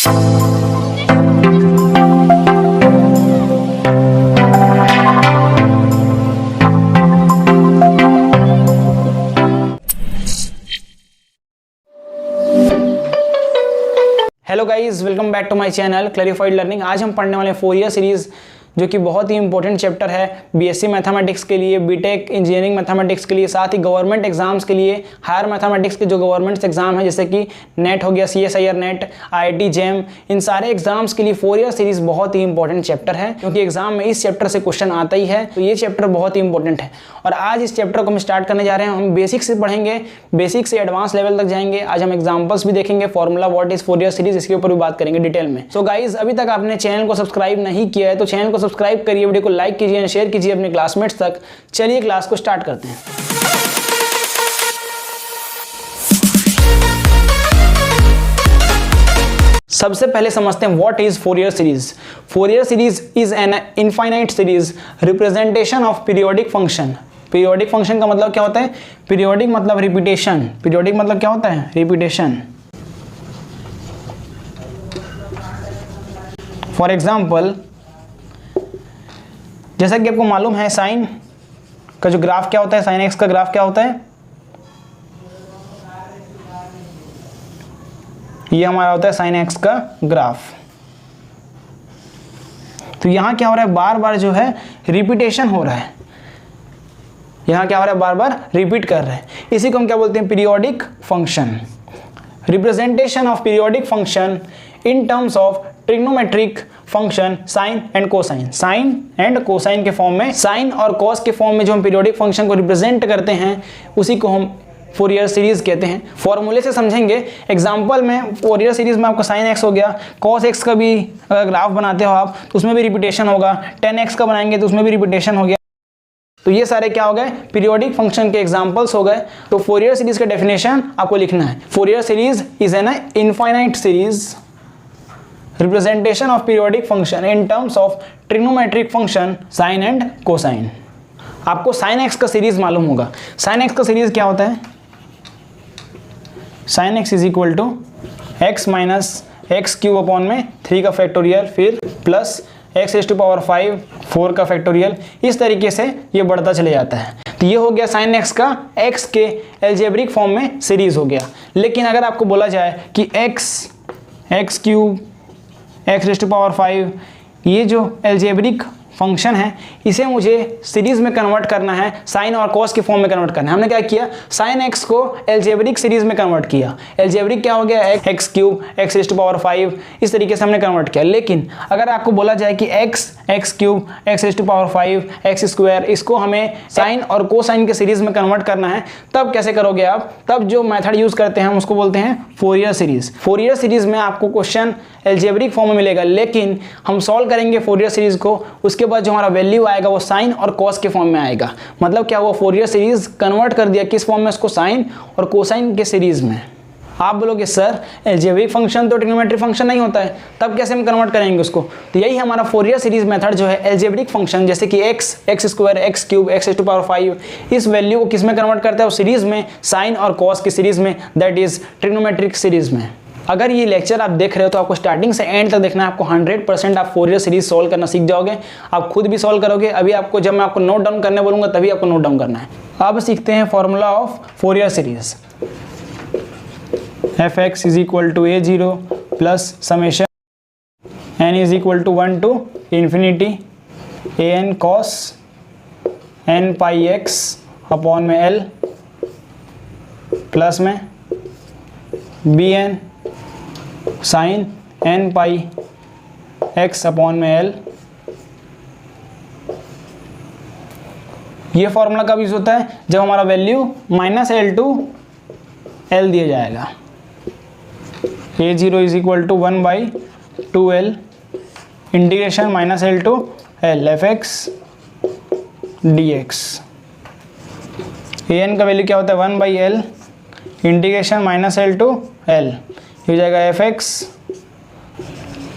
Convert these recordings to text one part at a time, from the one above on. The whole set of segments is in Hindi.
Hello guys, welcome back to my channel Clarified Learning. आज हम पढ़ने वाले फोरियर सीरीज जो कि बहुत ही इंपॉर्टेंट चैप्टर है बीएससी मैथमेटिक्स के लिए, बीटेक इंजीनियरिंग मैथमेटिक्स के लिए, साथ ही गवर्नमेंट एग्जाम्स के लिए, हायर मैथमेटिक्स के जो गवर्नमेंट एग्जाम है जैसे कि नेट हो गया, CSIR नेट, IIT जेम, इन सारे एग्जाम्स के लिए फोरियर सीरीज बहुत ही इंपॉर्टेंट चैप्टर है क्योंकि एग्जाम में इस चैप्टर से क्वेश्चन आता ही है। तो ये चैप्टर बहुत ही इंपॉर्टेंट है और आज इस चैप्टर को हम स्टार्ट करने जा रहे हैं। हम बेसिक से पढ़ेंगे, बेसिक से एडवांस लेवल तक जाएंगे। आज हम एग्जाम्पल्स भी देखेंगे, formula what is Fourier series, इसके ऊपर भी बात करेंगे डिटेल में। सो गाइज, अभी तक आपने चैनल को सब्सक्राइब नहीं किया है तो चैनल को सब्सक्राइब करिए, वीडियो को लाइक कीजिए एंड शेयर कीजिए अपने क्लासमेट्स तक। चलिए क्लास को स्टार्ट करते हैं। सबसे पहले समझते हैं what is Fourier series. Fourier series is an infinite series representation of periodic function. Periodic function का मतलब क्या होता है? पीरियोडिक मतलब रिपीटेशन। पीरियोडिक मतलब क्या होता है? रिपीटेशन। फॉर एग्जाम्पल, जैसा कि आपको मालूम है साइन का जो ग्राफ क्या होता है, साइन एक्स का ग्राफ क्या होता है? ये हमारा होता है साइन एक्स का ग्राफ। तो यहां क्या हो रहा है? बार बार जो है रिपीटेशन हो रहा है। यहां क्या हो रहा है? बार बार रिपीट कर रहे हैं। इसी को हम क्या बोलते हैं? Periodic function. Representation of periodic function in terms of trigonometric function sine and cosine. Sine and cosine के फॉर्म में, साइन और कॉस के फॉर्म में जो हम पीरियोडिक फंक्शन को रिप्रेजेंट करते हैं उसी को हम फोरियर सीरीज कहते हैं। फॉर्मूले से समझेंगे। एग्जांपल में फोरियर सीरीज में आपका साइन एक्स हो गया, कॉस एक्स का भी अगर ग्राफ बनाते हो आप तो उसमें भी रिपीटेशन होगा, टेन एक्स का बनाएंगे तो उसमें भी रिपीटेशन हो गया। तो ये सारे क्या हो गए? पीरियोडिक फंक्शन के एग्जांपल्स हो गए। तो फोरियर सीरीज का डेफिनेशन आपको लिखना है। Fourier series is an infinite series representation of periodic function in terms of trigonometric function sine and cosine. आपको साइन एक्स का सीरीज मालूम होगा। साइन एक्स का सीरीज क्या होता है? Sine x is equal to x minus x cube upon में 3 का फैक्टोरियल, फिर plus x raise to power 5 4 का फैक्टोरियल। इस तरीके से ये बढ़ता चले जाता है। तो ये हो गया साइन एक्स का एक्स के एल्जेब्रिक फॉर्म में सीरीज हो गया। लेकिन अगर आपको बोला जाए कि x cube x raise to power 5 ये जो एल्जेब्रिक फंक्शन है इसे मुझे सीरीज में कन्वर्ट करना है, साइन और कॉस के फॉर्म में कन्वर्ट करना है। हमने क्या किया? साइन एक्स को एल्जेब्रिक सीरीज में कन्वर्ट किया। एल्जेब्रिक क्या हो गया? X cube x raise to power 5, इस तरीके से हमने कन्वर्ट किया। लेकिन अगर आपको बोला जाए कि x cube x raise to power 5 x square, इसको हमें साइन और कोसाइन के सीरीज में कन्वर्ट करना है, तब कैसे करोगे आप? तब जो मेथड यूज करते हैं हम उसको बोलते हैं फोरियर सीरीज। फोरियर सीरीज में आपको क्वेश्चन एल्जेब्रिक फॉर्म में मिलेगा, लेकिन हम सॉल्व करेंगे फोरियर सीरीज को, उसके बाद जो हमारा वैल्यू आएगा वो साइन और कॉस के फॉर्म में आएगा। मतलब क्या हुआ? फोरियर सीरीज कन्वर्ट कर दिया किस फॉर्म में? उसको साइन और कोसाइन के सीरीज में। आप बोलोगे सर एल्जेब्रिक फंक्शन तो ट्रिग्नोमेट्रिक फंक्शन नहीं होता है, तब कैसे हम कन्वर्ट करेंगे उसको? तो यही हमारा फोरियर सीरीज मेथड जो है, एल्जेब्रिक फंक्शन जैसे कि x square x cube x raise to power 5, इस वैल्यू को किस में कन्वर्ट करता है? वो सीरीज में, साइन और कॉस की सीरीज में, दैट इज ट्रिग्नोमेट्रिक सीरीज में। अगर ये लेक्चर आप देख रहे हो तो आपको स्टार्टिंग से एंड तक देखना है। आपको 100% आप फोरियर सीरीज सॉल्व करना सीख जाओगे। आप खुद भी सॉल्व करोगे। अभी आपको जब मैं आपको नोट डाउन करने बोलूँगा तभी आपको नोट डाउन करना है। अब सीखते हैं formula of Fourier series. F x is equal to a0 plus summation n is equal to 1 to infinity an cos n pi x upon में l प्लस में bn sine n pi x upon में l। ये फॉर्मूला कब यूज होता है? जब हमारा वैल्यू -l टू l दिया जाएगा। a0 is equal to 1/2l integration -l to l fx dx। an का वैल्यू क्या होता है? 1/l integration -l to l, हो जाएगा fx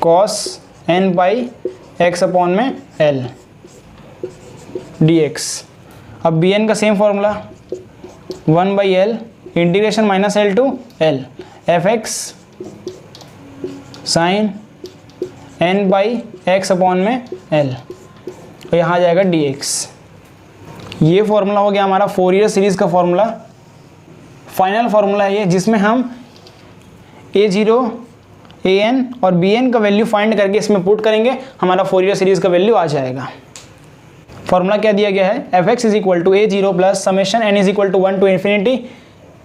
cos n pi x upon में l dx। अब bn का same formula 1/l integration -l to l fx sine n by x upon में l, तो यहाँ आ जाएगा dx। ये फॉर्मूला हो गया हमारा फोरियर सीरीज का फॉर्मूला, फाइनल फार्मूला है ये, जिसमें हम a0, an और bn का वैल्यू फाइंड करके इसमें पुट करेंगे, हमारा फोरियर सीरीज का वैल्यू आ जाएगा। फॉर्मूला क्या दिया गया है, fx is equal to a0 plus summation n is equal to 1 to infinity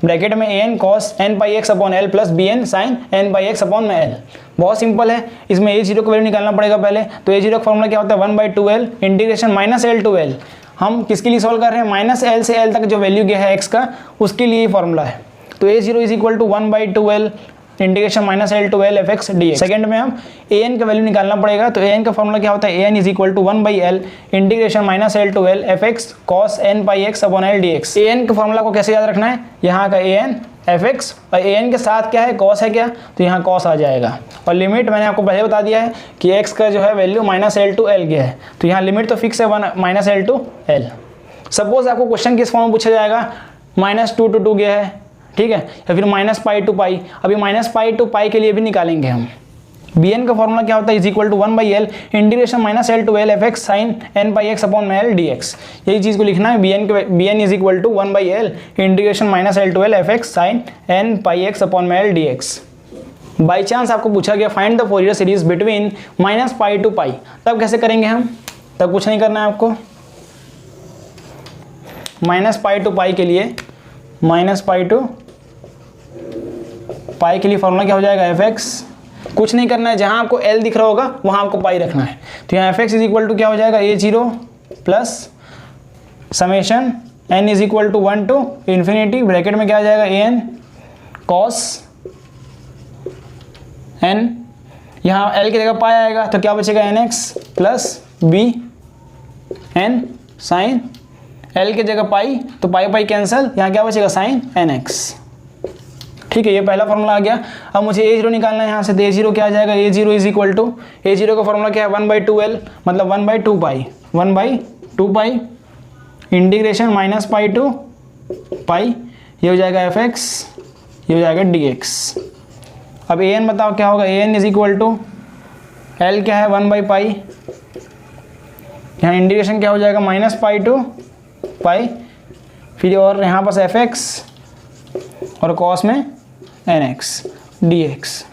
bracket में an cos n pi x upon l plus bn sin n pi x upon में l। बहुत सिंपल है, इसमें a0 का वैल्यू निकालना पड़ेगा पहले। तो a0 का फॉर्मूला क्या होता है, 1/2l integration minus l to l। हम किसके लिए सॉल्व कर रहे हैं, माइनस l से l तक जो वैल्यू गया है x का, उसके लिए फॉर्मूला है। तो a0 is equal to 1/2l integration minus l to l fx dx। Second में हम an का वैल्यू निकालना पड़ेगा। तो an का फॉर्मूला क्या होता है, an is equal to 1/l integration minus l to l fx cos n pi x upon l dx। an का फॉर्मूला को कैसे याद रखना है, यहाँ का an fx और an के साथ क्या है, cos है क्या, तो यहाँ cos आ जाएगा। और लिमिट मैंने आपको पहले बता दिया है कि x का जो है value minus l to l गया है, तो यहाँ लिमिट तो फिक्स है minus l to l। Suppose आपको क्वेश्चन किस फॉर्म में पूछा जाएगा, -2 to 2 गया है, ठीक है, या फिर -π to π। अभी -π to π के लिए भी निकालेंगे हम। bn का फॉर्मूला क्या होता है, is equal to 1/l integration minus l to l fx sin n pi x upon में l dx। यही चीज़ को लिखना है, bn is equal to 1/l integration minus l to l fx sin n pi x upon में l dx। बाई चांस आपको पूछा गया find the Fourier series between -π to π, तब कैसे करेंगे हम, तब कुछ नहीं करना है आपको। -π to π के लिए, -π to π के लिए फॉर्मूला क्या हो जाएगा, fx, कुछ नहीं करना है, जहां आपको l दिख रहा होगा वहां आपको पाई रखना है। तो यहाँ fx इज इक्वल टू क्या हो जाएगा, a0 plus summation n is equal to 1 to infinity bracket में क्या आ जाएगा, an cos n, यहाँ l की जगह पाई आएगा तो क्या बचेगा, nx plus b n sine l की जगह पाई, तो पाई कैंसिल, यहाँ क्या बचेगा, साइन nx। ठीक है, ये पहला फॉर्मूला आ गया। अब मुझे a0 निकालना है यहाँ से, तो a0 क्या आ जाएगा, a0 is equal to, a0 का फॉर्मूला क्या है, 1/2l मतलब 1/2 इंटीग्रेशन -π to π, ये हो जाएगा fx, ये हो जाएगा dx। अब an बताओ क्या होगा, an is equal to l क्या है 1/π, यहाँ इंटीग्रेशन क्या हो जाएगा -π to π, फिर और यहाँ पास fx और cos में nx dx।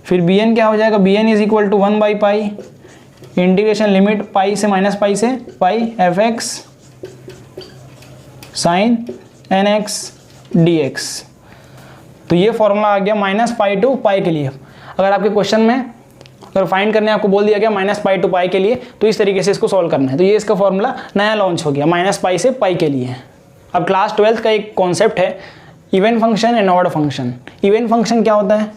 फिर bn क्या हो जाएगा, bn is equal to 1/π integration limit pi से -π से पाई fx sin nx dx। तो ये फॉर्मूला आ गया -π to π के लिए। अगर आपके क्वेश्चन में अगर फाइंड करने आपको बोल दिया गया -π to π के लिए, तो इस तरीके से इसको सॉल्व करना है। तो ये इसका फॉर्मूला नया लॉन्च हो गया, -π से π के लिए। अब क्लास 12th का एक कॉन्सेप्ट है even function and odd function. Even function क्या होता है,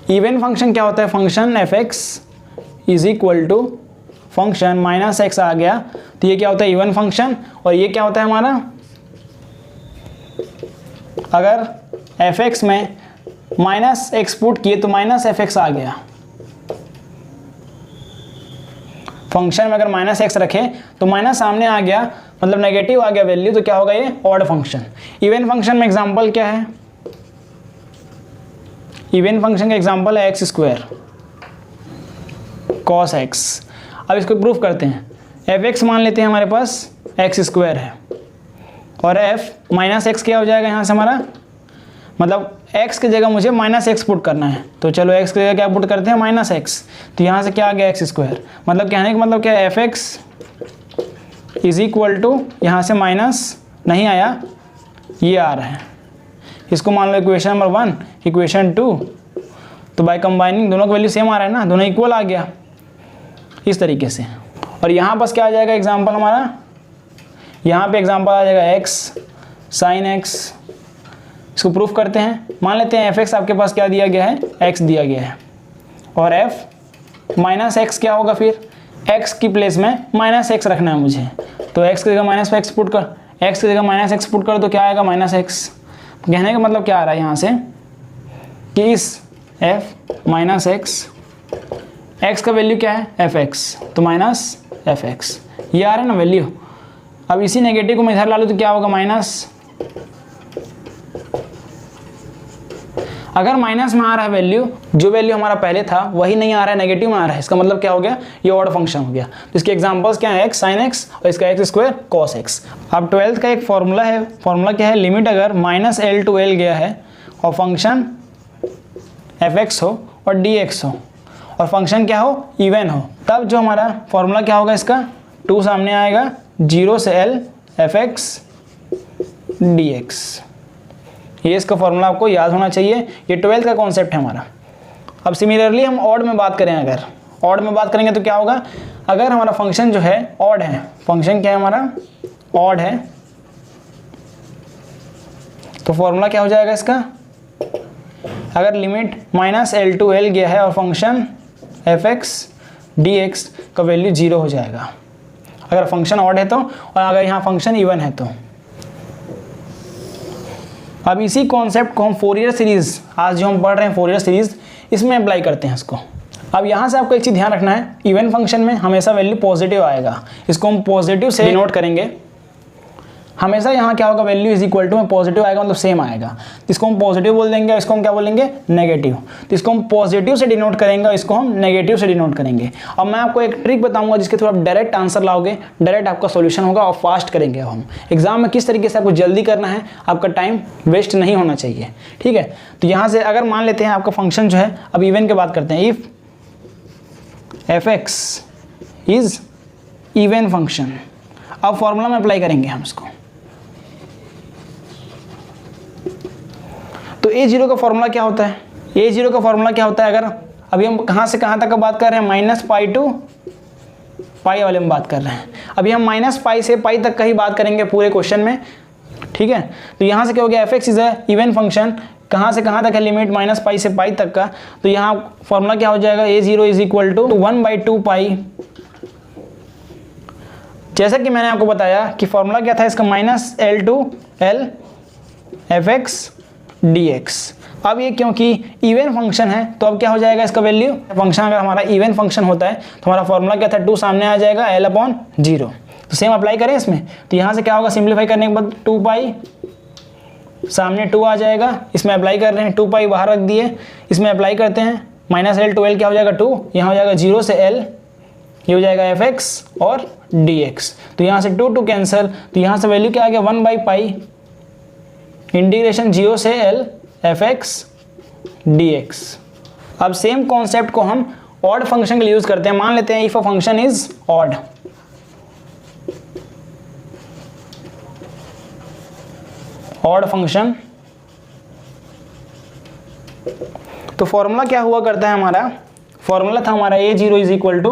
इवन फंक्शन क्या होता है, function fx is equal to function -x आ गया, तो ये क्या होता है, इवन फंक्शन। और ये क्या होता है हमारा, अगर fx में -x पुट किए तो -fx आ गया। फंक्शन में अगर -x रखें तो माइनस सामने आ गया, मतलब नेगेटिव आ गया वैल्यू, तो क्या होगा, ये ऑड फंक्शन। इवन फंक्शन में एग्जांपल क्या है, इवन फंक्शन का एग्जांपल है x² cos x। अब इसको प्रूफ करते हैं, fx मान लेते हैं हमारे पास x² है, और f -x क्या हो जाएगा यहाँ से हमारा, मतलब x की जगह मुझे -x पुट करना है। तो चलो x की जगह क्या पुट करते हैं, -x। तो यहाँ से क्या आ गया, x²। मतलब कहने का मतलब क्या है, fx इज इक्वल टू, यहाँ से माइनस नहीं आया, ये आ रहा है, इसको मान लो इक्वेशन नंबर 1, इक्वेशन 2। तो बाय कंबाइनिंग दोनों का वैल्यू सेम आ रहा है ना, दोनों इक्वल आ गया इस तरीके से। और यहाँ पास क्या आ जाएगा एग्जाम्पल हमारा, यहाँ पे एग्जाम्पल आ जाएगा x sin x। इसको प्रूफ करते हैं, मान लेते हैं fx आपके पास क्या दिया गया है, x दिया गया है, और f -x क्या होगा, फिर x की प्लेस में -x रखना है मुझे। तो x की जगह -x पुट कर, x की जगह -x पुट कर, तो क्या आएगा, -x। कहने का मतलब क्या आ रहा है यहाँ से कि इस f -x x का वैल्यू क्या है fx, तो माइनस fx, ये आ रहा है ना वैल्यू। अब इसी नेगेटिव को मैं इधर ला लूँ तो क्या होगा माइनस, अगर माइनस में आ रहा है वैल्यू, जो वैल्यू हमारा पहले था वही नहीं आ रहा है, नेगेटिव में आ रहा है, इसका मतलब क्या हो गया, ये ऑड फंक्शन हो गया। तो इसके एग्जांपल्स क्या है, x sin x और इसका x स्क्वायर cos x। अब 12th का एक फॉर्मूला है, फॉर्मूला क्या है, लिमिट अगर -l to l गया है और फंक्शन fx हो और dx हो और फंक्शन क्या हो, इवन हो, तब जो हमारा फॉर्मूला क्या होगा, इसका 2 सामने आएगा, 0 से l fx dx। ये इसका फॉर्मूला आपको याद होना चाहिए, ये 12th का कॉन्सेप्ट है हमारा। अब सिमिलरली हम ऑड में बात करें, अगर ऑड में बात करेंगे तो क्या होगा, अगर हमारा फंक्शन जो है ऑड है, फंक्शन क्या है हमारा, ऑड है, तो फॉर्मूला क्या हो जाएगा इसका, अगर लिमिट -l to l गया है और फंक्शन fx dx का वैल्यू 0 हो जाएगा, अगर फंक्शन ऑड है तो, और अगर यहाँ फंक्शन इवन है तो। अब इसी कॉन्सेप्ट को हम फोरियर सीरीज, आज जो हम पढ़ रहे हैं फोरियर सीरीज, इसमें अप्लाई करते हैं इसको। अब यहाँ से आपको एक चीज़ ध्यान रखना है, इवन फंक्शन में हमेशा वैल्यू पॉजिटिव आएगा, इसको हम पॉजिटिव से डिनोट करेंगे। हमेशा यहाँ क्या होगा, वैल्यू इज इक्वल टू में पॉजिटिव आएगा, मतलब सेम आएगा, तो इसको हम पॉजिटिव बोल देंगे, इसको हम क्या बोलेंगे, नेगेटिव। तो इसको हम पॉजिटिव से डिनोट करेंगे, इसको हम नेगेटिव से डिनोट करेंगे। अब मैं आपको एक ट्रिक बताऊंगा जिसके थ्रू आप डायरेक्ट आंसर लाओगे, डायरेक्ट आपका सॉल्यूशन होगा और फास्ट करेंगे। अब हम एग्जाम में किस तरीके से आपको जल्दी करना है, आपका टाइम वेस्ट नहीं होना चाहिए, ठीक है। तो यहाँ से अगर मान लेते हैं आपका फंक्शन जो है, अब इवन की बात करते हैं, if fx is even function, अब फॉर्मूला में अप्लाई करेंगे हम इसको। तो a0 का फॉर्मूला क्या होता है, a0 का फॉर्मूला क्या होता है, अगर अभी हम कहाँ से कहाँ तक का बात कर रहे हैं, -π to π वाले में बात कर रहे हैं। अभी हम -π से π तक का ही बात करेंगे पूरे क्वेश्चन में, ठीक है। तो यहाँ से क्या हो गया, fx is a even function, कहाँ से कहाँ तक है, लिमिट -π से π तक का। तो यहाँ फॉर्मूला क्या हो जाएगा, a0 इज इक्वल टू 1/2π। जैसा कि मैंने आपको बताया कि फॉर्मूला क्या था इसका, -l to l fx dx। अब ये क्योंकि इवन फंक्शन है तो अब क्या हो जाएगा इसका वैल्यू, फंक्शन अगर हमारा इवन फंक्शन होता है तो हमारा फॉर्मूला क्या था, 2 सामने आ जाएगा, l/0। तो सेम अप्लाई करें इसमें, तो यहाँ से क्या होगा, सिंप्लीफाई करने के बाद 2π सामने 2 आ जाएगा, इसमें अप्लाई कर रहे हैं, 2π बाहर रख दिए, इसमें अप्लाई करते हैं, -l to l क्या हो जाएगा 2, यहाँ हो जाएगा 0 से l, ये हो जाएगा fx और dx। तो यहाँ से 2 कैंसिल, तो यहाँ से वैल्यू क्या आ गया, 1/π इंटीग्रेशन 0 से l fx dx। अब सेम कॉन्सेप्ट को हम ऑड फंक्शन के लिए यूज करते हैं। मान लेते हैं if a function is odd, odd function, तो फॉर्मूला क्या हुआ करता है हमारा, फॉर्मूला था हमारा a0 इज इक्वल टू,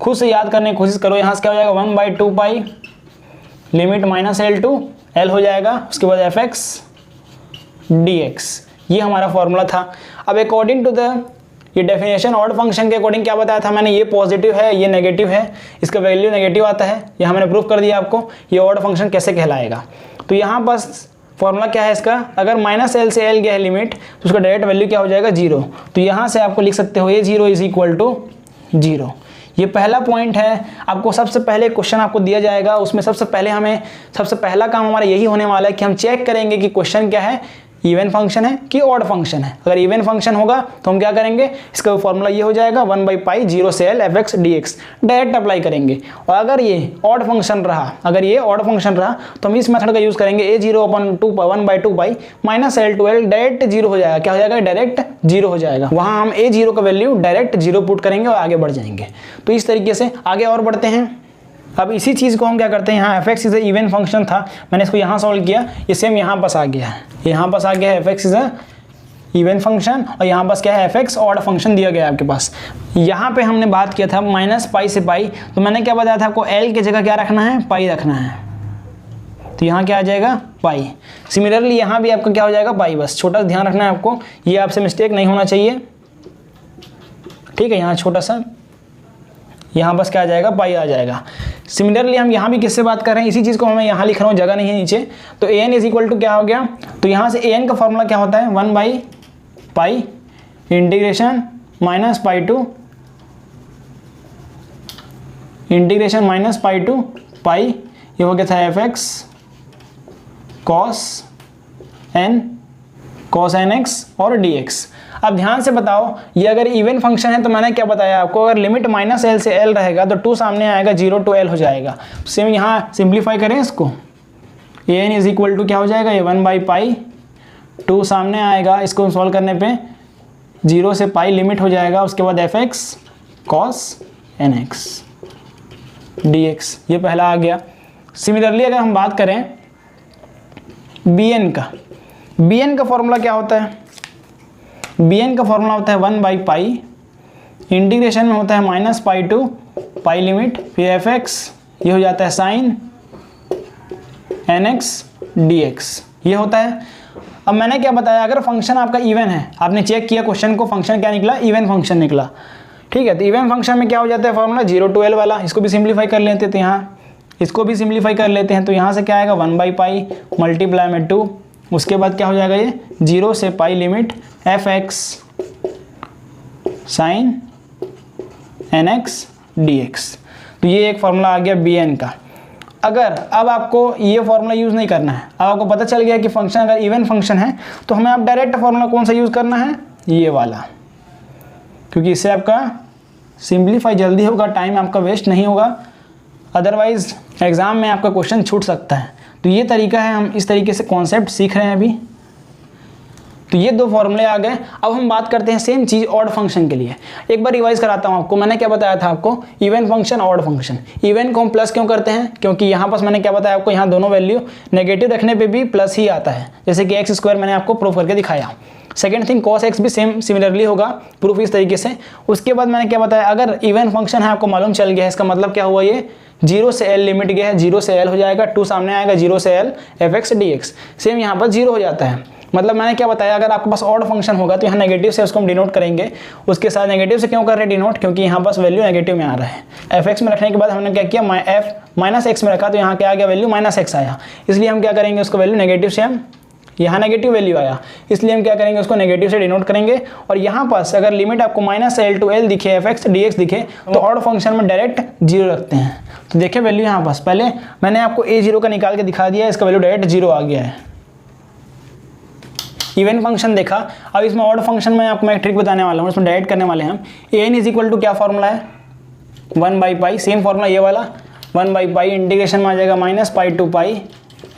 खुद से याद करने की कोशिश करो, यहाँ से क्या हो जाएगा 1/2π लिमिट -l to l हो जाएगा, उसके बाद fx dx, ये हमारा फॉर्मूला था। अब अकॉर्डिंग टू द ये डेफिनेशन ऑड फंक्शन के अकॉर्डिंग क्या बताया था मैंने, ये पॉजिटिव है, ये नेगेटिव है, इसका वैल्यू नेगेटिव आता है, यहाँ मैंने प्रूफ कर दिया आपको ये ऑड फंक्शन कैसे कहलाएगा। तो यहाँ बस फॉर्मूला क्या है इसका, अगर -l से l गया है लिमिट, तो उसका डायरेक्ट वैल्यू क्या हो जाएगा 0। तो यहाँ से आपको लिख सकते हो a0 इज इक्वल टू 0। ये पहला पॉइंट है, आपको सबसे पहले क्वेश्चन आपको दिया जाएगा, उसमें सबसे पहला काम हमारा यही होने वाला है कि हम चेक करेंगे कि क्वेश्चन क्या है, इवन फंक्शन है कि ऑड फंक्शन है। अगर इवन फंक्शन होगा तो हम क्या करेंगे, इसका फॉर्मूला ये हो जाएगा 1/π 0 से l fx dx, direct apply करेंगे। और अगर ये ऑड फंक्शन रहा, तो हम इस मेथड का यूज करेंगे, a0/1/2π -l to l direct 0 हो जाएगा, क्या हो जाएगा, डायरेक्ट 0 हो जाएगा। वहाँ हम a0 का वैल्यू डायरेक्ट 0 पुट करेंगे और आगे बढ़ जाएंगे। तो इस तरीके से आगे और बढ़ते हैं। अब इसी चीज़ को हम क्या करते हैं, यहाँ fx इज इवन फंक्शन था, मैंने इसको यहाँ सॉल्व किया, ये सेम यहाँ पास आ गया है, यहाँ पास आ गया है fx इज इवन फंक्शन, और यहाँ पास क्या है fx ऑड फंक्शन दिया गया है आपके पास। यहाँ पे हमने बात किया था -π से π, तो मैंने क्या बताया था आपको, l की जगह क्या रखना है, π रखना है, तो यहाँ क्या आ जाएगा π। सिमिलरली यहाँ भी आपका क्या हो जाएगा π, बस छोटा सा ध्यान रखना है आपको, ये आपसे मिस्टेक नहीं होना चाहिए, ठीक है। यहाँ छोटा सा, यहाँ बस क्या आ जाएगा, पाई आ जाएगा। सिमिलरली हम यहाँ भी किससे बात कर रहे हैं, इसी चीज़ को मैं यहाँ लिख रहा हूँ, जगह नहीं है नीचे। तो an इज इक्वल टू क्या हो गया, तो यहाँ से an का फॉर्मूला क्या होता है, 1/π integration -π to integration minus pi to pi, ये हो गया था F x cos N X और डी एक्स। अब ध्यान से बताओ, ये अगर इवन फंक्शन है तो मैंने क्या बताया आपको, अगर लिमिट माइनस एल से एल रहेगा तो 2 सामने आएगा, 0 to l हो जाएगा। सेम यहाँ सिंप्लीफाई करें इसको, A N is equal to क्या हो जाएगा, ये 1/पाई, 2 सामने आएगा, इसको सॉल्व करने पे 0 से पाई लिमिट हो जाएगा, उसके बाद f x cos N x D x, ये पहला आ गया। सिमिलरली अगर हम बात करें बी एन का फॉर्मूला क्या होता है, बी एन का फॉर्मूला होता है 1/पाई, इंटीग्रेशन में होता है minus pi to pi limit, फिर एफ एक्स ये हो जाता है sine N x D x, ये होता है। अब मैंने क्या बताया, अगर फंक्शन आपका इवन है, आपने चेक किया क्वेश्चन को, फंक्शन क्या निकला, इवन फंक्शन निकला, ठीक है। तो इवन फंक्शन में क्या हो जाता है फॉर्मूला 0 to l वाला, इसको भी सिंप्लीफाई कर लेते हैं, तो यहाँ इसको भी सिंप्लीफाई कर लेते हैं, तो यहाँ से क्या आएगा 1/पाई मल्टीप्लाई में 2, उसके बाद क्या हो जाएगा, ये 0 से pi limit f x sine N x D x. तो ये एक फॉर्मूला आ गया बी एन का। अगर अब आपको ये फॉर्मूला यूज़ नहीं करना है, अब आपको पता चल गया कि फंक्शन अगर इवन फंक्शन है तो हमें अब डायरेक्ट फॉर्मूला कौन सा यूज़ करना है, ये वाला, क्योंकि इससे आपका सिंप्लीफाई जल्दी होगा, टाइम आपका वेस्ट नहीं होगा, अदरवाइज एग्ज़ाम में आपका क्वेश्चन छूट सकता है। तो ये तरीका है, हम इस तरीके से कॉन्सेप्ट सीख रहे हैं अभी। तो ये 2 फॉर्मूले आ गए। अब हम बात करते हैं सेम चीज़ ऑड फंक्शन के लिए। एक बार रिवाइज कराता हूँ आपको, मैंने क्या बताया था आपको, even function odd function. Even को हम प्लस क्यों करते हैं, क्योंकि यहाँ पास मैंने क्या बताया आपको, यहाँ दोनों वैल्यू नेगेटिव रखने पे भी प्लस ही आता है, जैसे कि x² मैंने आपको प्रूफ करके दिखाया। सेकेंड थिंग cos x भी सेम सिमिलरली होगा, प्रूफ इस तरीके से। उसके बाद मैंने क्या बताया, अगर इवन फंक्शन है आपको मालूम चल गया है, इसका मतलब क्या हुआ, ये 0 से l लिमिट गया है, 0 से l हो जाएगा, 2 सामने आएगा, 0 से l F x D x, same यहाँ पर 0 हो जाता है। मतलब मैंने क्या बताया, अगर आपके पास ऑड फंक्शन होगा तो यहाँ नेगेटिव से उसको हम डिनोट करेंगे। उसके साथ नेगेटिव से क्यों कर रहे हैं डिनोट, क्योंकि यहाँ पास वैल्यू नेगेटिव में आ रहा है। एफ एक्स में रखने के बाद हमने क्या किया, एफ माइनस एक्स में रखा, तो यहाँ क्या आ गया, वैल्यू माइनस एक्स आया, इसलिए हम क्या करेंगे, उसको वैल्यू नेगेटिव से, हम यहाँ नेगेटिव वैल्यू आया, इसलिए हम क्या करेंगे, उसको नेगेटिव से डिनोट करेंगे। और यहाँ पास अगर लिमिट आपको माइनस एल टू एल दिखे, एफ एक्स डी एक्स दिखे, तो ऑड फंक्शन में डायरेक्ट 0 रखते हैं। तो देखिए वैल्यू यहाँ पास, पहले मैंने आपको a0 का निकाल के दिखा दिया, इसका वैल्यू डायरेक्ट 0 आ गया है। इवन फंक्शन देखा, अब इसमें ऑड फंक्शन में आपको मैं एक ट्रिक बताने वाला हूँ, इसमें डायरेक्ट करने वाले हैं हम। an इज इक्वल टू क्या फॉर्मूला है, 1/पाई, सेम फॉर्मूला ये वाला, 1/पाई, इंटीग्रेशन में आ जाएगा minus pi to pi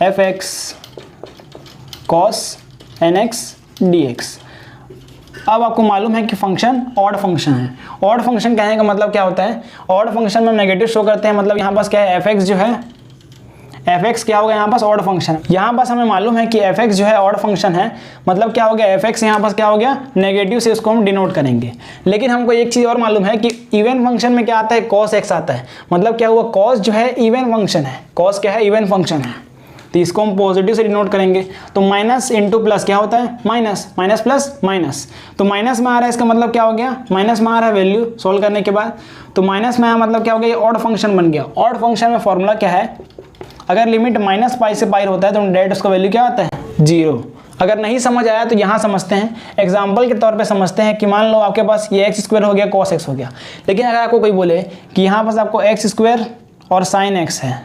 F x cos N x D x. अब आपको मालूम है कि फंक्शन ऑड फंक्शन है। ऑड फंक्शन कहने का मतलब क्या होता है, ऑड फंक्शन में हम नेगेटिव शो करते हैं, मतलब यहाँ पास क्या है, एफ एक्स जो है, एफ एक्स क्या होगा यहाँ पास ऑड फंक्शन। यहाँ पास हमें मालूम है कि एफ एक्स जो है ऑड फंक्शन है, मतलब क्या हो गया, एफ एक्स यहाँ पास क्या हो गया, नेगेटिव से इसको हम डिनोट करेंगे। लेकिन हमको एक चीज़ और मालूम है कि इवन फंक्शन में क्या आता है, कॉस एक्स आता है, मतलब क्या हुआ, कॉस जो है इवन फंक्शन है, कॉस क्या है, इवन फंक्शन है, तो इसको हम पॉजिटिव से डिनोट करेंगे। तो माइनस इंटू प्लस क्या होता है, माइनस, माइनस प्लस माइनस, तो माइनस में आ रहा है, इसका मतलब क्या हो गया, माइनस में आ रहा है वैल्यू सोल्व करने के बाद, तो माइनस में आया मतलब क्या हो गया, ये ऑड फंक्शन बन गया। ऑड फंक्शन में फॉर्मूला क्या है, अगर लिमिट माइनस पाई से पाई होता है तो डायरेक्ट उसका वैल्यू क्या आता है, 0। अगर नहीं समझ आया तो यहाँ समझते हैं, एग्जाम्पल के तौर पे समझते हैं कि मान लो आपके पास ये x² हो गया, cos x हो गया। लेकिन अगर आपको कोई बोले कि यहाँ पास आपको x² और sin x है,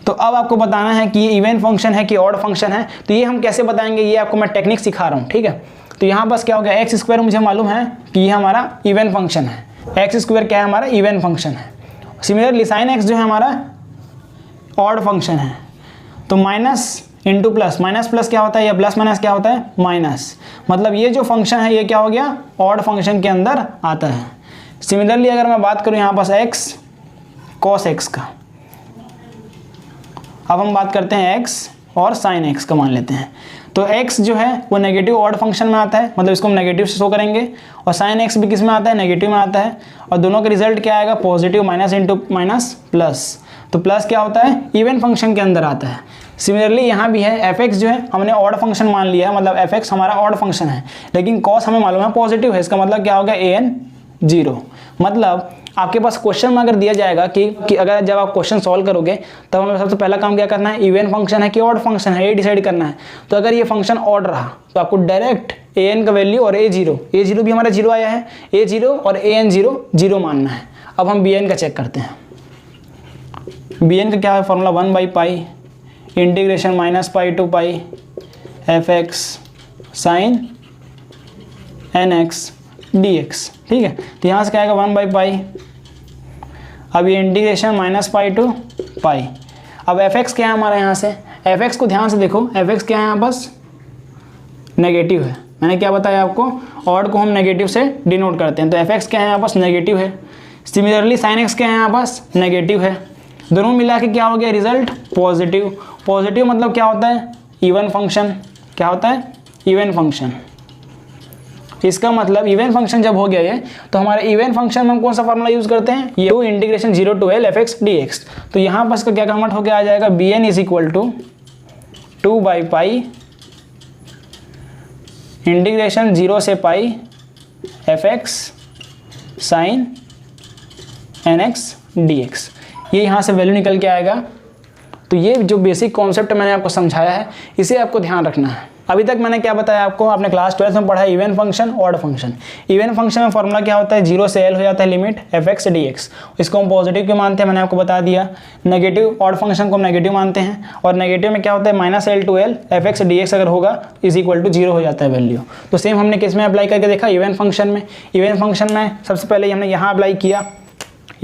तो अब आपको बताना है कि ये इवन फंक्शन है कि ऑड फंक्शन है। तो ये हम कैसे बताएंगे, ये आपको मैं टेक्निक सिखा रहा हूँ, ठीक है। तो यहाँ पास क्या हो गया, x² मुझे मालूम है कि ये हमारा इवन फंक्शन है, x² क्या है, हमारा इवन फंक्शन है। सिमिलरली sin x जो है हमारा ऑड फंक्शन है, तो minus into plus, minus plus क्या होता है, या प्लस माइनस क्या होता है, माइनस, मतलब ये जो फंक्शन है ये क्या हो गया, ऑड फंक्शन के अंदर आता है। सिमिलरली अगर मैं बात करूँ यहाँ पास x cos x का, अब हम बात करते हैं x और sin x का मान लेते हैं। तो x जो है वो नेगेटिव ऑड फंक्शन में आता है, मतलब इसको हम नेगेटिव से शो करेंगे, और sin x भी किस में आता है, नेगेटिव में आता है, और दोनों का रिजल्ट क्या आएगा, positive, minus into minus plus. तो प्लस क्या होता है, इवन फंक्शन के अंदर आता है। सिमिलरली यहाँ भी है, एफ एक्स जो है हमने ऑड फंक्शन मान लिया है, मतलब एफ एक्स हमारा ऑड फंक्शन है, लेकिन कॉस हमें मालूम है पॉजिटिव है, इसका मतलब क्या होगा, an 0। मतलब आपके पास क्वेश्चन में अगर दिया जाएगा कि अगर जब आप क्वेश्चन सॉल्व करोगे तब हमें सबसे पहला काम क्या करना है, इवन फंक्शन है कि ऑड फंक्शन है, ये डिसाइड करना है। तो अगर ये फंक्शन ऑड रहा तो आपको डायरेक्ट an का वैल्यू और a0 भी हमारा 0 आया है, a0 और an 0 मानना है। अब हम bn का चेक करते हैं। बी एन का क्या है फॉर्मूला 1/पाई integration minus pi to pi F x sine N x D x. ठीक है, तो यहाँ से क्या आएगा 1/पाई। अब ये इंटीग्रेशन माइनस पाई टू पाई। अब एफ एक्स क्या है हमारा, यहाँ से एफ एक्स को ध्यान से देखो, एफ एक्स क्या है यहाँ पास नेगेटिव है। मैंने क्या बताया आपको, ऑड को हम नेगेटिव से डिनोट करते हैं, तो एफ एक्स क्या है यहाँ पास नेगेटिव है। सिमिलरली साइन एक्स क्या है यहाँ पास नेगेटिव है। दोनों मिला के क्या हो गया रिजल्ट पॉजिटिव। पॉजिटिव मतलब क्या होता है इवन फंक्शन। क्या होता है इवन फंक्शन। इसका मतलब इवन फंक्शन जब हो गया ये, तो हमारे इवन फंक्शन में हम कौन सा फॉर्मूला यूज करते हैं, ये integration 0 to L F x D x. तो यहाँ पर इसका क्या कन्वर्ट होकर आ जाएगा B N is equal to 2/पाई इंटीग्रेशन 0 से pi F x sine N x D x. ये यहाँ से वैल्यू निकल के आएगा। तो ये जो बेसिक कॉन्सेप्ट मैंने आपको समझाया है इसे आपको ध्यान रखना है। अभी तक मैंने क्या बताया आपको, आपने क्लास 12 में पढ़ा है even function odd function. Even function में फॉर्मूला क्या होता है 0 से L हो जाता है limit f x D x. इसको हम पॉजिटिव क्यों मानते हैं मैंने आपको बता दिया। नेगेटिव ऑड फंक्शन को हम नेगेटिव मानते हैं, और नेगेटिव में क्या होता है -L to L F x D x अगर होगा इज इक्वल टू 0 हो जाता है वैल्यू। तो सेम हमने किस में अप्लाई करके देखा इवन फंक्शन में। इवन फंक्शन में सबसे पहले हमने यहाँ अप्लाई किया,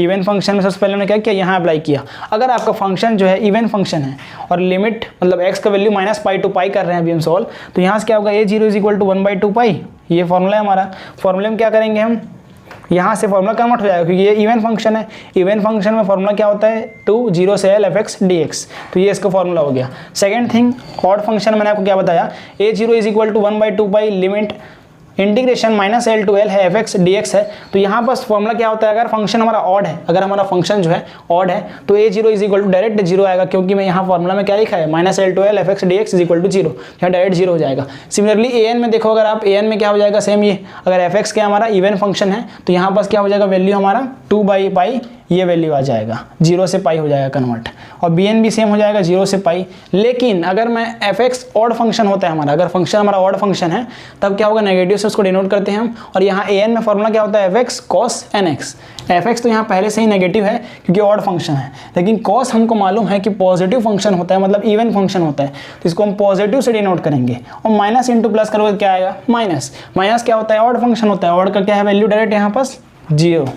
इवन फंक्शन में सबसे पहले हमने क्या किया यहाँ अप्लाई किया। अगर आपका फंक्शन जो है इवन फंक्शन है और लिमिट मतलब x का वैल्यू -पाई टू पाई कर रहे हैं अभी हम सॉल्व, तो यहाँ से क्या होगा a0 इज इक्वल टू 1/2 पाई। ये फॉर्मूला है हमारा। फॉर्मूले में क्या करेंगे हम, यहाँ से फॉर्मूला कन्वर्ट हो जाएगा क्योंकि ये इवन फंक्शन है। इवन फंक्शन में फॉर्मूला क्या होता है 0 से L F x D x. तो ये इसका फॉर्मूला हो गया। सेकेंड थिंग ऑड फंक्शन मैंने आपको क्या बताया a0 is equal to 1/2 pi limit integration -L to L है एफ एक्स डी एक्स है। तो यहाँ पर फॉर्मूला क्या होता है अगर फंक्शन हमारा ऑड है, अगर हमारा फंक्शन जो है ऑड है तो a0 is equal to direct 0 आएगा, क्योंकि मैं यहाँ फॉर्मूला में क्या लिखा है -L to L F x D x is equal to 0, यहाँ डायरेक्ट 0 हो जाएगा। सिमिलरली an में देखो, अगर आप an में क्या हो जाएगा सेम ये, अगर एफ एक्स क्या हमारा इवन फंक्शन है तो यहाँ पर क्या हो जाएगा वैल्यू हमारा 2/पाई, ये वैल्यू आ जाएगा 0 से पाई हो जाएगा कन्वर्ट। और bn भी सेम हो जाएगा 0 से पाई। लेकिन अगर मैं एफ एक्स ऑड फंक्शन होता है हमारा, अगर फंक्शन हमारा ऑड फंक्शन है तब क्या होगा नेगेटिव से उसको डिनोट करते हैं हम। और यहाँ an में फॉर्मूला क्या होता है f x cos N x. F x तो यहाँ पहले से ही नेगेटिव है क्योंकि ऑड फंक्शन है, लेकिन कॉस हमको मालूम है कि पॉजिटिव फंक्शन होता है, मतलब इवन फंक्शन होता है, तो इसको हम पॉजिटिव से डिनोट करेंगे। और माइनस इंटू प्लस करोगे क्या आएगा माइनस। माइनस क्या होता है ऑड फंक्शन होता है, ऑड का क्या है वैल्यू डायरेक्ट यहाँ पास 0,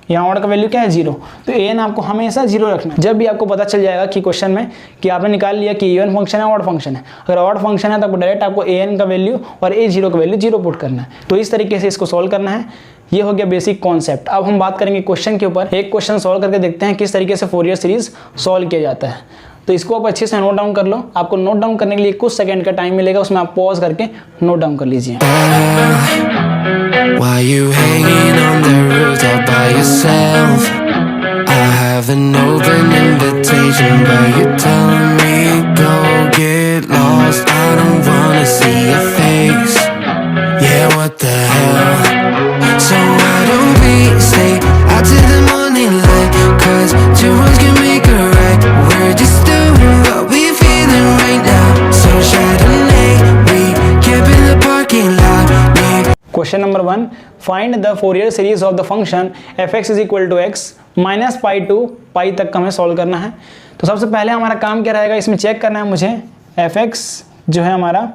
यहाँ ऑड का वैल्यू क्या है 0। तो an आपको हमेशा 0 रखना है। जब भी आपको पता चल जाएगा कि क्वेश्चन में कि आपने निकाल लिया कि इवन फंक्शन है ऑड फंक्शन है, अगर ऑड फंक्शन है तो डायरेक्ट आपको an का वैल्यू और a0 का वैल्यू 0 पुट करना है। तो इस तरीके से इसको सॉल्व करना है। ये हो गया बेसिक कॉन्सेप्ट। अब हम बात करेंगे क्वेश्चन के ऊपर। एक क्वेश्चन सॉल्व करके देखते हैं किस तरीके से फोरियर सीरीज सॉल्व किया जाता है। तो इसको आप अच्छे से नोट डाउन कर लो। आपको नोट डाउन करने के लिए कुछ सेकंड का टाइम मिलेगा, उसमें आप पॉज करके नोट डाउन कर लीजिए। Why you hanging on the roof all by yourself? I have an open invitation, but you're telling me go get lost. I don't wanna see your face. Yeah, what the hell? So why don't we stay out till the morning light? 'Cause two wrongs can make a right. We're just doing what we're feeling right now. So Chardonnay, we camp in the parking lot. Question number 1, find the Fourier series of the function F x is equal to X -पाई टू पाई तक का हमें सॉल्व करना है। तो सबसे पहले हमारा काम क्या रहेगा, इसमें चेक करना है मुझे एफ एक्स जो है हमारा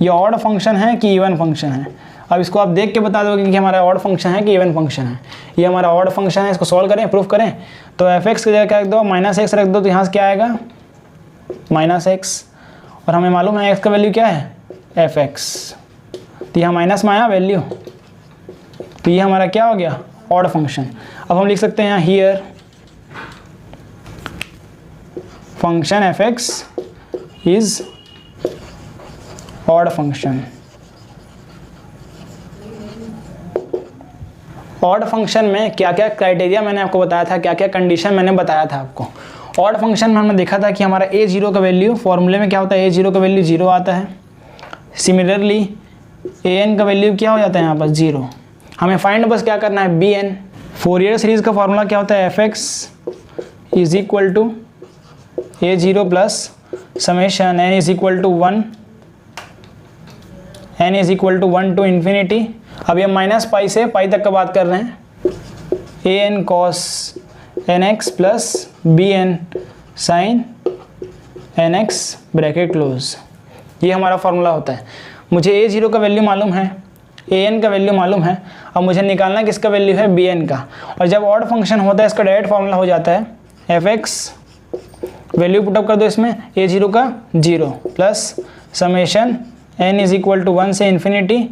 ये ऑड फंक्शन है कि इवन फंक्शन है। अब इसको आप देख के बता दोगे कि हमारा ऑड फंक्शन है कि इवन फंक्शन है। ये हमारा ऑड फंक्शन है, इसको सॉल्व करें प्रूफ करें। तो एफ एक्स की जगह क्या रख दो -x रख दो, तो यहाँ से क्या आएगा -x, और हमें मालूम है x का वैल्यू क्या है एफ एक्स, तो यहाँ माइनस में आया वैल्यू, तो ये हमारा क्या हो गया ऑड फंक्शन। अब हम लिख सकते हैं यहाँ here function F x is odd function. Odd function में क्या क्या क्राइटेरिया मैंने आपको बताया था, क्या क्या कंडीशन मैंने बताया था आपको। ऑड फंक्शन में हमने देखा था कि हमारा a0 का वैल्यू फॉर्मूले में क्या होता है a0 का वैल्यू 0 आता है। सिमिलरली an का वैल्यू क्या हो जाता है यहाँ पर 0। हमें फाइंड बस क्या करना है bn। फोरियर सीरीज का फॉर्मूला क्या होता है f x is equal to a0 plus summation n is equal to 1 to infinity. अब ये -पाई से पाई तक का बात कर रहे हैं an cos n x plus b n sine N x bracket close. ये हमारा फॉर्मूला होता है। मुझे ए जीरो का वैल्यू मालूम है, ए एन का वैल्यू मालूम है, अब मुझे निकालना है किसका वैल्यू है, बी एन का। और जब ऑड फंक्शन होता है इसका डायरेक्ट फॉर्मूला हो जाता है एफ एक्स, वैल्यू पुटअप कर दो इसमें, ए जीरो का 0 plus summation n is equal to 1 से इन्फिनिटी,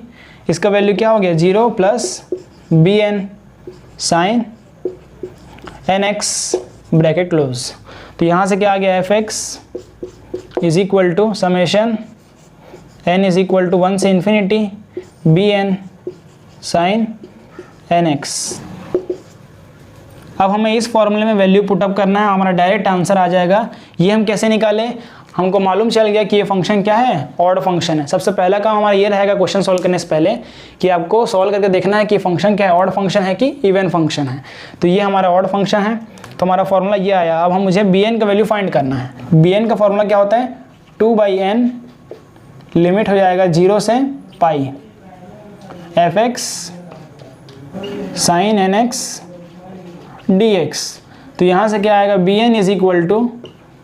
इसका वैल्यू क्या हो गया 0 plus b n sine N x bracket close. तो यहाँ से क्या आ गया f x is equal to summation n is equal to 1 से infinity b n sine N x. अब हमें इस फॉर्मूले में वैल्यू पुटअप करना है, हमारा डायरेक्ट आंसर आ जाएगा। ये हम कैसे निकाले, हमको मालूम चल गया कि ये फंक्शन क्या है, ऑड फंक्शन है। सबसे पहला काम हमारा ये रहेगा क्वेश्चन सॉल्व करने से पहले कि आपको सॉल्व करके देखना है कि फंक्शन क्या है, ऑड फंक्शन है कि इवन फंक्शन है। तो ये हमारा ऑड फंक्शन है, तो हमारा फॉर्मूला ये आया। अब मुझे बी एन का वैल्यू फाइंड करना है। बी एन का फॉर्मूला क्या होता है, 2/n लिमिट हो जाएगा 0 से pi F x sine N x D x. तो यहाँ से क्या आएगा, B N is equal to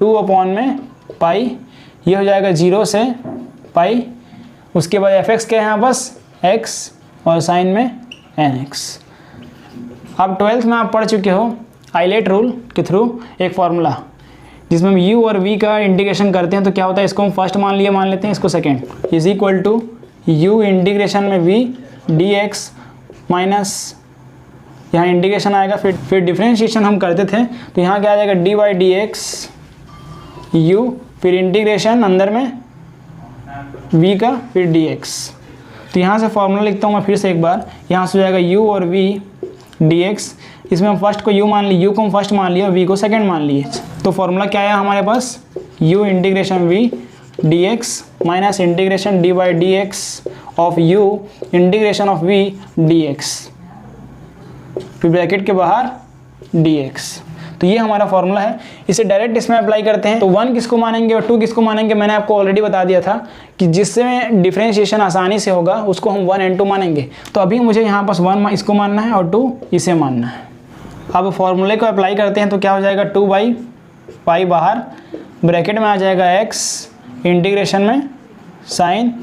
2/पाई, ये हो जाएगा 0 से पाई। उसके बाद एफ एक्स क्या है यहाँ बस x और साइन में एन एक्स। अब 12th में आप पढ़ चुके हो आइलेट रूल के थ्रू एक फॉर्मूला जिसमें हम u और v का इंटीग्रेशन करते हैं। तो क्या होता है, इसको हम फर्स्ट मान लेते हैं, इसको second, is equal to u integration में v dx माइनस यहाँ इंटीग्रेशन आएगा, फिर डिफरेंशिएशन हम करते थे तो यहाँ क्या आ जाएगा dy dx u, फिर इंटीग्रेशन अंदर में v का, फिर dx। तो यहाँ से फॉर्मूला लिखता हूँ मैं फिर से एक बार, यहाँ से हो जाएगा u और v dx। इसमें हम फर्स्ट को u मान लिए, u को हम फर्स्ट मान लिए और v को सेकंड मान लिए। तो फॉर्मूला क्या आया हमारे पास, u integration v dx minus integration dy dx of u integration of v dx, फिर ब्रैकेट के बाहर dx। तो ये हमारा फॉर्मूला है, इसे डायरेक्ट इसमें अप्लाई करते हैं। तो 1 किसको मानेंगे और 2 किसको मानेंगे, मैंने आपको ऑलरेडी बता दिया था कि जिससे डिफरेंशिएशन आसानी से होगा उसको हम 1 and 2 मानेंगे। तो अभी मुझे यहाँ पास 1 इसको मानना है और 2 इसे मानना है। अब फॉर्मूले को अप्लाई करते हैं तो क्या हो जाएगा, 2/पाई बाहर, ब्रैकेट में आ जाएगा x इंटीग्रेशन में sine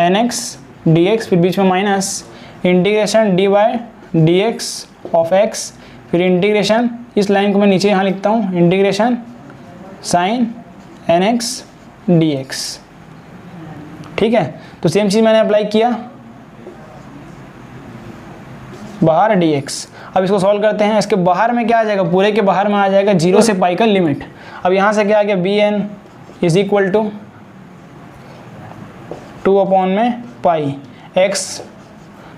N x D x, फिर बीच में minus integration dy dx of x, फिर इंटीग्रेशन, इस लाइन को मैं नीचे यहाँ लिखता हूँ, integration sine N x D x. ठीक है, तो सेम चीज़ मैंने अप्लाई किया बाहर dx। अब इसको सॉल्व करते हैं, इसके बाहर में क्या आ जाएगा, पूरे के बाहर में आ जाएगा 0 से पाई का लिमिट। अब यहाँ से क्या आ गया, B N is equal to 2/पाई, x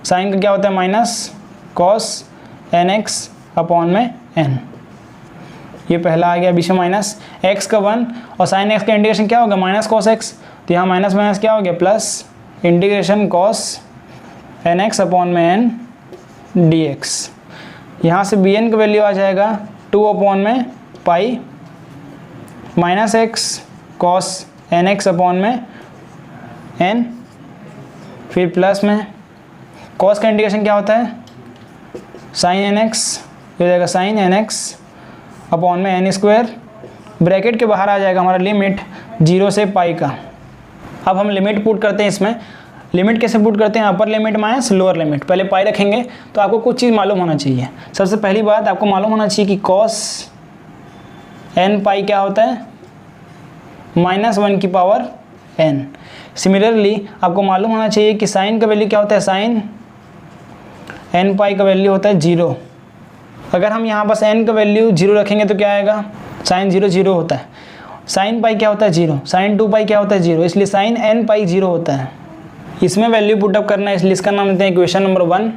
साइन का क्या होता है minus cos N X upon में n। ये पहला आ गया, बीच में माइनस x का 1 और साइन x का इंटीग्रेशन क्या होगा माइनस कॉस x, तो यहाँ माइनस माइनस क्या हो गया plus integration cos N X upon में n dx। यहाँ से बी एन का वैल्यू आ जाएगा 2/पाई minus x cos N X upon में n, फिर प्लस में कॉस का इंटीग्रेशन क्या होता है साइन एन एक्स, हो जाएगा साइन एन एक्स अपॉन में एन स्क्वायर, ब्रैकेट के बाहर आ जाएगा हमारा लिमिट 0 से पाई का। अब हम लिमिट पुट करते हैं इसमें। लिमिट कैसे पुट करते हैं, अपर लिमिट माइनस लोअर लिमिट। पहले पाई रखेंगे तो आपको कुछ चीज़ मालूम होना चाहिए। सबसे पहली बात आपको मालूम होना चाहिए कि कॉस एन पाई क्या होता है -1/n। सिमिलरली आपको मालूम होना चाहिए कि साइन का वैल्यू क्या होता है, साइन एन पाई का वैल्यू होता है 0। अगर हम यहाँ बस n का वैल्यू 0 रखेंगे तो क्या आएगा, साइन 0 0 होता है। साइन पाई क्या होता है 0, साइन 2 पाई क्या होता है 0, इसलिए साइन n पाई 0 होता है। इसमें वैल्यू पुटअप करना है, इसलिए इसका नाम देते हैं इक्वेशन नंबर 1।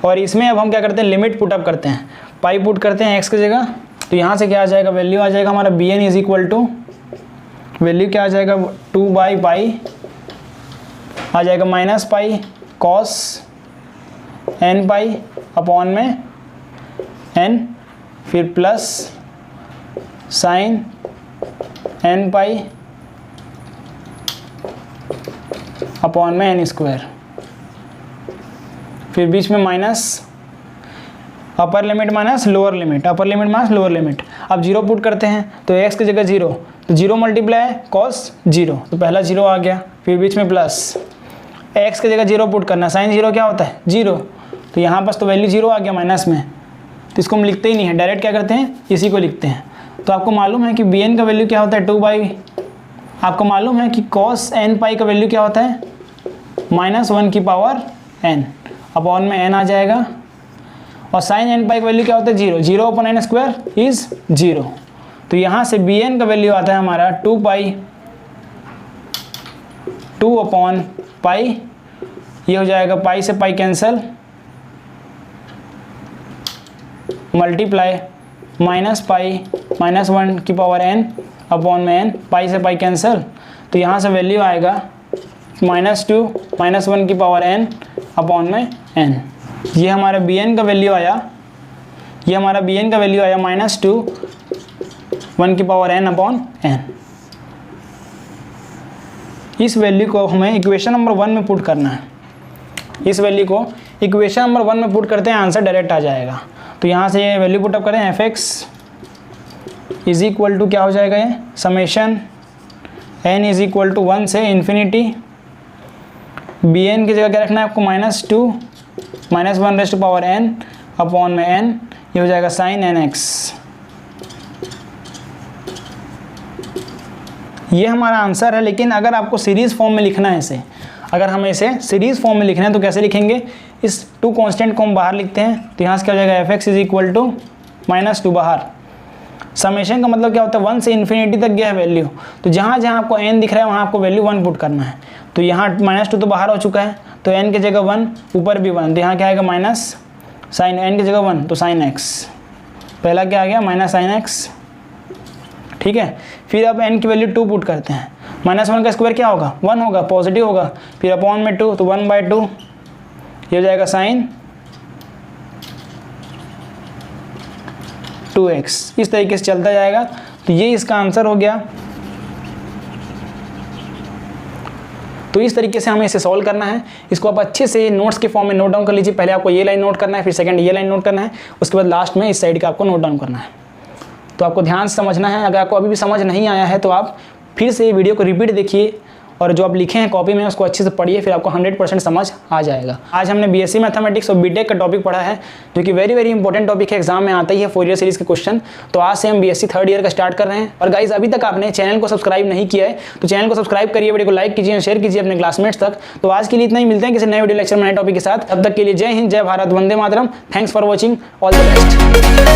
और इसमें अब हम क्या करते हैं, लिमिट पुटअप करते हैं, पाई पुट करते हैं x की जगह। तो यहाँ से क्या आ जाएगा, वैल्यू आ जाएगा हमारा bn is equal to, value क्या आ जाएगा 2/पाई आ जाएगा minus pi cos n pi upon में n, फिर plus sine n pi upon में n स्क्वायर, फिर बीच में minus. Upper limit minus lower limit, upper limit minus lower limit. अब 0 पुट करते हैं तो x की जगह 0, तो 0 मल्टीप्लाई कॉस 0, तो पहला 0 आ गया, फिर बीच में प्लस, x की जगह 0 पुट करना, साइन 0 क्या होता है 0, तो यहाँ पास तो वैल्यू 0 आ गया माइनस में, तो इसको हम लिखते ही नहीं है, डायरेक्ट क्या करते हैं इसी को लिखते हैं। तो आपको मालूम है कि bn का वैल्यू क्या होता है 2 आपको मालूम है कि cos n पाई का वैल्यू क्या होता है -1 की पावर n, अपॉन में n आ जाएगा, और साइन n पाई का वैल्यू क्या होता है 0, 0 अपॉन n स्क्वायर इज 0। तो यहाँ से bn का वैल्यू आता है हमारा 2 अपॉन पाई, ये हो जाएगा पाई से pi cancel, multiply minus pi -1 की पावर n अपॉन में n, पाई से पाई कैंसिल, तो यहाँ से वैल्यू आएगा -2 -1 की पावर n अपॉन में n। ये हमारा bn का वैल्यू आया, ये हमारा bn का वैल्यू आया -2 1 की पावर n अपॉन n। इस वैल्यू को हमें इक्वेशन नंबर 1 में पुट करना है, इस वैल्यू को इक्वेशन नंबर 1 में पुट करते हैं, आंसर डायरेक्ट आ जाएगा। तो यहाँ से ये वैल्यू पुटअप करें, fx इज इक्वल टू क्या हो जाएगा, ये summation n is equal to 1 से इन्फिनिटी, bn की जगह क्या रखना है आपको -2 -1 raise to power n upon में n, ये हो जाएगा साइन nx। ये हमारा आंसर है, लेकिन अगर आपको सीरीज़ फॉर्म में लिखना है इसे, अगर हमें इसे सीरीज़ फॉर्म में लिखना है तो कैसे लिखेंगे, इस 2 कांस्टेंट को हम बाहर लिखते हैं, तो यहाँ से क्या हो जाएगा fx इज इक्वल टू -2 बाहर, समेशन का मतलब क्या होता है 1 से इन्फिनिटी तक गया है वैल्यू, तो जहाँ जहाँ आपको n दिख रहा है वहाँ आपको वैल्यू 1 पुट करना है। तो यहाँ -2 तो बाहर हो चुका है, तो n की जगह 1, ऊपर भी 1, तो यहाँ क्या आएगा माइनस साइन n की जगह 1, तो साइन x, पहला क्या आ गया माइनस साइन x, ठीक है। फिर अब n की वैल्यू 2 पुट करते हैं, -1 का स्क्वायर क्या होगा 1 होगा, पॉजिटिव होगा, फिर अपॉन में 2, तो 1/2, ये हो जाएगा साइन 2x, इस तरीके से चलता जाएगा। तो ये इसका आंसर हो गया। तो इस तरीके से हमें इसे सॉल्व करना है, इसको आप अच्छे से नोट्स के फॉर्म में नोट डाउन कर लीजिए। पहले आपको ये लाइन नोट करना है, फिर सेकंड ये लाइन नोट करना है, उसके बाद लास्ट में इस साइड का आपको नोट डाउन करना है। तो आपको ध्यान से समझना है, अगर आपको अभी भी समझ नहीं आया है तो आप फिर से ये वीडियो को रिपीट देखिए, और जो आप लिखे हैं कॉपी में उसको अच्छे से पढ़िए, फिर आपको 100% समझ आ जाएगा। आज हमने बीएससी मैथमेटिक्स और बीटेक का टॉपिक पढ़ा है, जो कि वेरी वेरी इंपॉर्टेंट टॉपिक है, एग्जाम में आता ही है फोरियर सीरीज के क्वेश्चन। तो आज से हम बीएससी 3rd ईयर का स्टार्ट कर रहे हैं। और गाइज अभी तक आपने चैनल को सब्सक्राइब नहीं किया है तो चैनल को सब्सक्राइब करिए, वीडियो को लाइक कीजिए, शेयर कीजिए अपने क्लासमेट्स तक। तो आज के लिए इतना ही, मिलते हैं किसी नए वीडियो लेक्चर में नए टॉपिक के साथ। तब तक के लिए जय हिंद, जय भारत, वंदे मातरम। Thanks for watching, all the best.